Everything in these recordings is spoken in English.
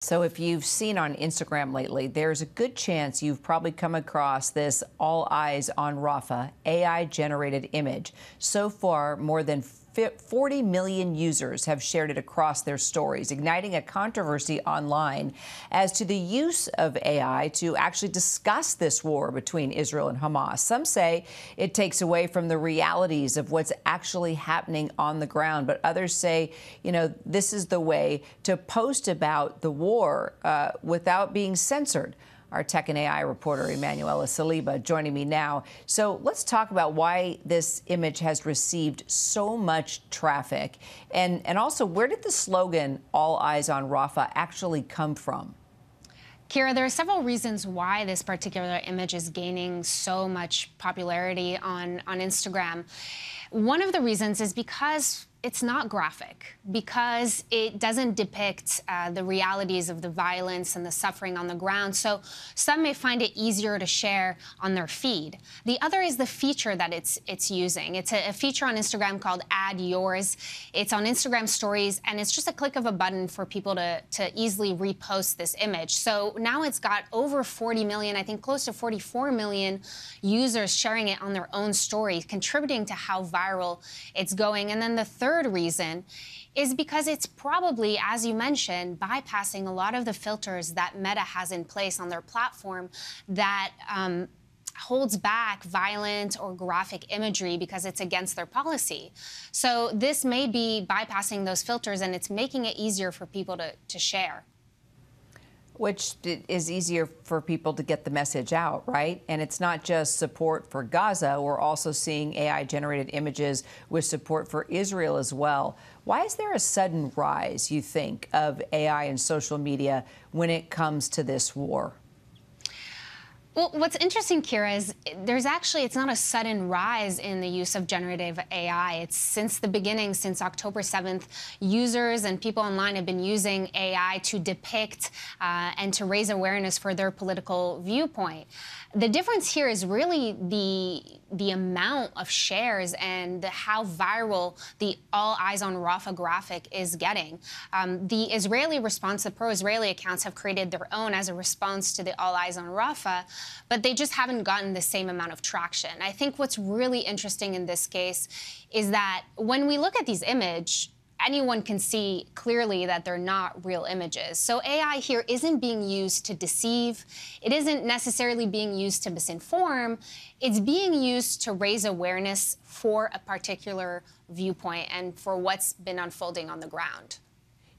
So if you've seen on Instagram lately, there's a good chance you've probably come across this all eyes on Rafah AI-generated image. So far, more than 40 million users have shared it across their stories, igniting a controversy online as to the use of AI to actually discuss this war between Israel and Hamas. Some say it takes away from the realities of what's actually happening on the ground, but others say, this is the way to post about the war without being censored. Our tech and AI reporter, Emanuela Saliba, joining me now. So let's talk about why this image has received so much traffic. And also, where did the slogan, "All Eyes on Rafah," actually come from? Kira, there are several reasons why this particular image is gaining so much popularity on Instagram. One of the reasons is because it's not graphic, because it doesn't depict the realities of the violence and the suffering on the ground. So some may find it easier to share on their feed. The other is the feature that it's using. It's a feature on Instagram called Add Yours. It's on Instagram stories, and it's just a click of a button for people to easily repost this image. So now it's got over 40 million, I think close to 44 million users sharing it on their own stories, contributing to how viral it's going. And then the third reason is because it's probably, as you mentioned, bypassing a lot of the filters that Meta has in place on their platform that holds back violent or graphic imagery because it's against their policy. So this may be bypassing those filters, and it's making it easier for people to share. Which is easier for people to get the message out, right? And it's not just support for Gaza. We're also seeing AI-generated images with support for Israel as well. Why is there a sudden rise, you think, of AI and social media when it comes to this war? Well, what's interesting, Kira, is it's not a sudden rise in the use of generative AI. It's since the beginning, since October 7th, users and people online have been using AI to depict and to raise awareness for their political viewpoint. The difference here is really the amount of shares and how viral the All Eyes on Rafah graphic is getting. The Israeli response, the pro-Israeli accounts have created their own as a response to the All Eyes on Rafah, but they just haven't gotten the same amount of traction. I think what's really interesting in this case is that when we look at these images, anyone can see clearly that they're not real images. So AI here isn't being used to deceive. It isn't necessarily being used to misinform. It's being used to raise awareness for a particular viewpoint and for what's been unfolding on the ground.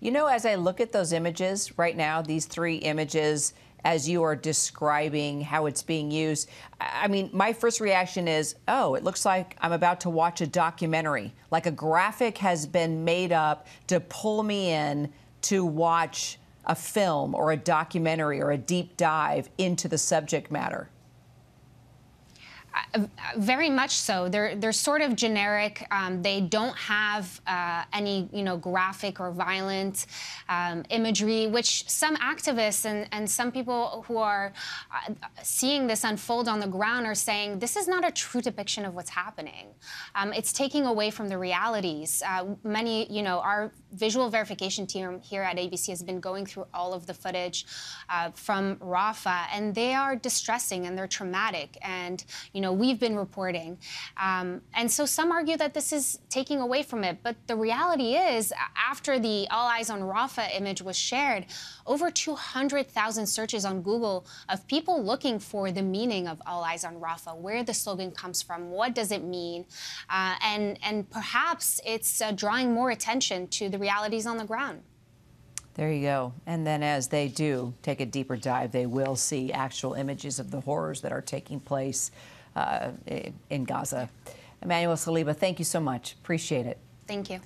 As I look at those images right now, these three images, as you are describing how it's being used, I mean, my first reaction is, oh, it looks like I'm about to watch a documentary. Like a graphic has been made up to pull me in to watch a film or a documentary or a deep dive into the subject matter. Very much so. They're sort of generic. They don't have any, graphic or violent imagery, which some activists and some people who are seeing this unfold on the ground are saying this is not a true depiction of what's happening. It's taking away from the realities. Our visual verification team here at ABC has been going through all of the footage from Rafah, and they are distressing and they're traumatic. And, we've been reporting. And so some argue that this is taking away from it. But the reality is, after the All Eyes on Rafah image was shared, over 200,000 searches on Google of people looking for the meaning of All Eyes on Rafah, where the slogan comes from, what does it mean? And perhaps it's drawing more attention to the realities on the ground. There you go. And then as they do take a deeper dive, they will see actual images of the horrors that are taking place in Gaza. Emanuela Saliba, thank you so much. Appreciate it. Thank you.